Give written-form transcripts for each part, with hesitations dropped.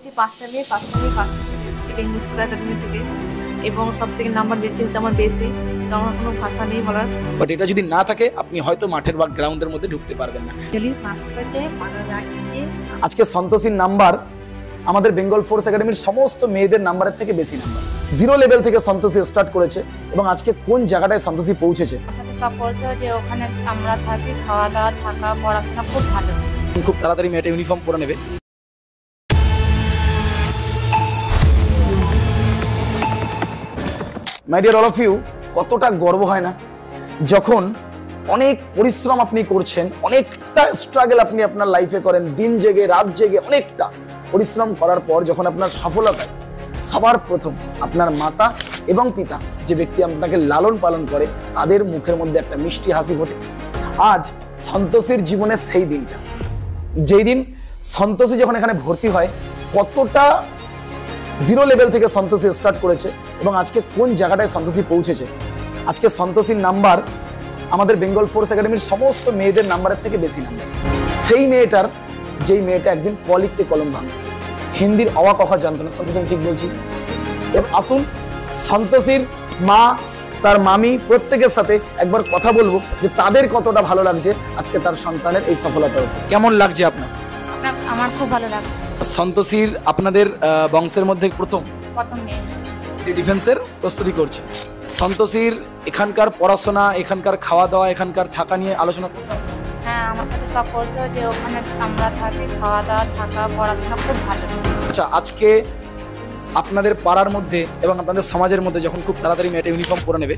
যে 5টা মেয়ে পাস করতে পেরেছি ইংলিশ ফুড একাডেমি থেকে এবং সবথেকে নাম্বার বেশি হতে আমার বেশি, তো আমার কোনো ভাষা নেই বলার। বাট এটা যদি না থাকে আপনি হয়তো মাঠের বা গ্রাউন্ডের মধ্যে ঢুকতে পারবেন না। পাস করতে ভালো লাগছে। আজকে সন্তোষীর নাম্বার আমাদের বেঙ্গল ফোর্স একাডেমির সমস্ত মেয়েদের নাম্বারের থেকে বেশি নাম্বার। 0 লেভেল থেকে সন্তোষী স্টার্ট করেছে এবং আজকে কোন জায়গাটায় সন্তোষী পৌঁছেছে। সাথে সব বলতে যে ওখানে আমরা থাকি, খাওয়া দাওয়া, থাকা, পড়াশোনা খুব ভালো। খুব তাড়াতাড়ি মেয়েটা ইউনিফর্ম পরে নেবে। My dear all of you, কতটা গর্ব হয় না যখন অনেক পরিশ্রম আপনি করছেন, অনেকটা স্ট্রাগল আপনি আপনার লাইফে করেন, দিন জেগে রাত জেগে অনেকটা পরিশ্রম করার পর যখন আপনার সফলতায় সবার প্রথম আপনার মাতা এবং পিতা যে ব্যক্তি আপনাকে লালন পালন করে তাদের মুখের মধ্যে একটা মিষ্টি হাসি ফোটে। আজ সন্তোষীর জীবনের সেই দিনটা, যেই দিন সন্তোষী যখন এখানে ভর্তি হয়, কতটা 0 লেভেল থেকে সন্তোষী স্টার্ট করেছে এবং আজকে কোন জায়গাটায় সন্তোষী পৌঁছেছে। আজকে সন্তোষীর নাম্বার আমাদের বেঙ্গল ফোর্স একাডেমির সমস্ত মেয়েদের নাম্বারের থেকে বেশি নাম্বার। সেই মেয়েটার, যেই মেয়েটা একদিন ক লিখতে কলম ভাঙত, হিন্দির অওয়া কথা জানতো না। সন্তোষী ঠিক বলছি? এবার আসুন সন্তোষীর মা, তার মামি প্রত্যেকের সাথে একবার কথা বলবো যে তাদের কতটা ভালো লাগছে আজকে তার সন্তানের এই সফলতার উপর। কেমন লাগছে আপনার? আমার খুব ভালো লাগছে। সন্তোষীর আপনাদের বংশের মধ্যে প্রথম মেয়ে যে ডিফেন্সের প্রস্তুতি করছে। সন্তোষীর এখানকার পড়াশোনা, এখানকার খাওয়া দাওয়া, এখানকার থাকা নিয়ে আলোচনা করতে হবে। হ্যাঁ, আমার সাথে সব বলতে যে ওখানে আমরা থাকি, খাওয়া দাওয়া, থাকা, পড়াশোনা খুব ভালো। আচ্ছা, আজকে আপনাদের পাড়ার মধ্যে এবং আপনাদের সমাজের মধ্যে যখন খুব তাড়াতাড়ি মেয়েটা ইউনিফর্ম পরে নেবে,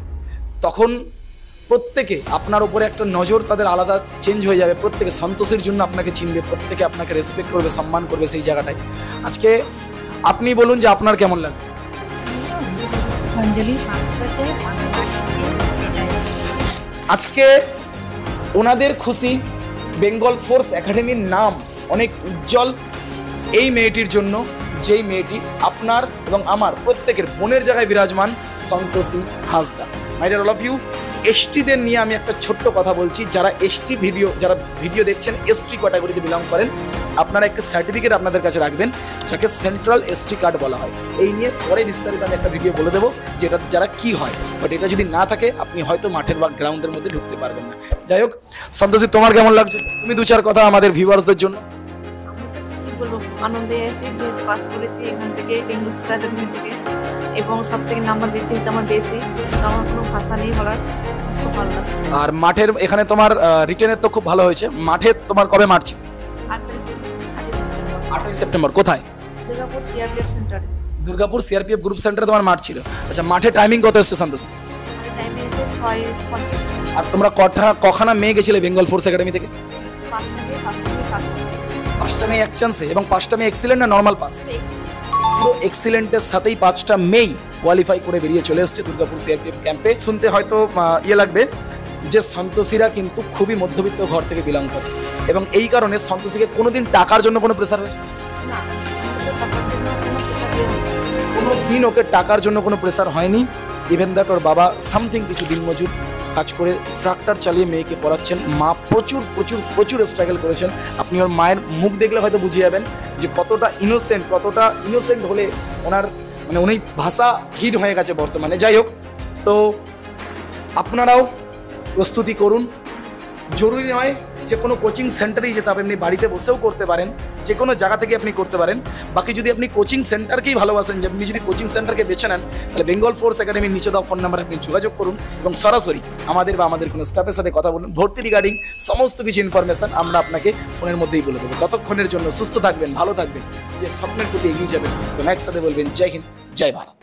তখন প্রত্যেকে আপনার উপরে একটা নজর তাদের আলাদা চেঞ্জ হয়ে যাবে। প্রত্যেকে সন্তোষের জন্য আপনাকে চিনবে, প্রত্যেকে আপনাকে রেসপেক্ট করবে, সম্মান করবে সেই জায়গাটায়। আজকে আপনি বলুন যে আপনার কেমন লাগছে? আজকে ওনাদের খুশি, বেঙ্গল ফোর্স একাডেমির নাম অনেক উজ্জ্বল এই মেয়েটির জন্য, যেই মেয়েটি আপনার এবং আমার প্রত্যেকের বোনের জায়গায় বিরাজমান, Santoshi Hansda. My dear all of you, এসটিদের নিয়ে আমি একটা ছোট্ট কথা বলছি। যারা যারা ভিডিও দেখছেন এসটি ক্যাটাগরিতে বিলং করেন, আপনারা একটা সার্টিফিকেট আপনাদের কাছে রাখবেন যাকে সেন্ট্রাল এসটি কার্ড বলা হয়। এই নিয়ে পরে বিস্তারিত আমি একটা ভিডিও বলে দেবো যে এটা যারা কি হয়। বাট এটা যদি না থাকে আপনি হয়তো মাঠের বা গ্রাউন্ডের মধ্যে ঢুকতে পারবেন না। যাই হোক, সন্তোষী তোমার কেমন লাগছে? তুমি 2-4 কথা আমাদের ভিউয়ার্সদের জন্য। আনন্দে আছি, যেহেতু পাস করেছি এখান থেকে ইংলিশ ফুড একাডেমি থেকে এবং সবথেকে নাম্বার বেশি হতে আমার বেশি, তো আমার কোনো ভাষা নেই বলার। খুব ভালো লাগছে। আর মাঠের এখানে তোমার রিটেনের তো খুব ভালো হয়েছে। মাঠে তোমার কবে মাঠ ছিল? 8ই সেপ্টেম্বর। কোথায়? দুর্গাপুর সিআরপিএফ সেন্টারে। দুর্গাপুর সিআরপিএফ গ্রুপ সেন্টারে তোমার মাঠ ছিল। আচ্ছা, মাঠে টাইমিং কত এসেছে সন্তোষ? টাইমে এসে 6:50। আর তোমরা কখানা মেয়ে গেছিলে বেঙ্গল ফোর্স একাডেমি থেকে? 5টা মেয়ে পাস করতে। 5টা মেয়ে এক চান্সে, এবং 5টা মেয়ে এক্সিলেন্ট না নর্মাল পাস? পুরো এক্সিলেন্টের সাথেই 5টা মেয়ে কোয়ালিফাই করে বেরিয়ে চলে এসেছে দুর্গাপুর সিআরপিএফ ক্যাম্পে। শুনতে হয়তো লাগবে যে সন্তোষীরা কিন্তু খুবই মধ্যবিত্ত ঘর থেকে বিলং করে এবং এই কারণে সন্তোষীকে কোনোদিন টাকার জন্য কোনো প্রেসার হয়েছে? কোনোদিন ওকে টাকার জন্য কোনো প্রেসার হয়নি। ইভেন দ্যাট ওর বাবা সামথিং কিছু দিনমজুর কাজ করে ট্রাক্টর চালিয়ে মেয়েকে পড়াচ্ছেন। মা প্রচুর প্রচুর প্রচুর স্ট্রাগল করেছেন। আপনি ওর মায়ের মুখ দেখলে হয়তো বুঝে যাবেন যে কতটা ইনোসেন্ট হলে ওনার উনি ভাষাহীন হয়ে গেছে বর্তমানে। যাই হোক, তো আপনারাও প্রস্তুতি করুন। জরুরি নয় যে কোনো কোচিং সেন্টারেই যেতে হবে, আপনি বাড়িতে বসেও করতে পারেন, যে কোনো জায়গা থেকে আপনি করতে পারেন। বাকি যদি আপনি কোচিং সেন্টারকেই ভালোবাসেন, যে আপনি যদি কোচিং সেন্টারকে বেছে নেন, তাহলে বেঙ্গল ফোর্স একাডেমির নিচে দেওয়া ফোন নাম্বার আপনি যোগাযোগ করুন এবং সরাসরি আমাদের কোনো স্টাফের সাথে কথা বলুন। ভর্তি রিগার্ডিং সমস্ত কিছু ইনফরমেশন আমরা আপনাকে ফোনের মধ্যেই বলে দেবো। ততক্ষণের জন্য সুস্থ থাকবেন, ভালো থাকবেন, নিজের স্বপ্নের প্রতি এগিয়ে যাবেন এবং একসাথে বলবেন জয় হিন্দ, জয় ভারত।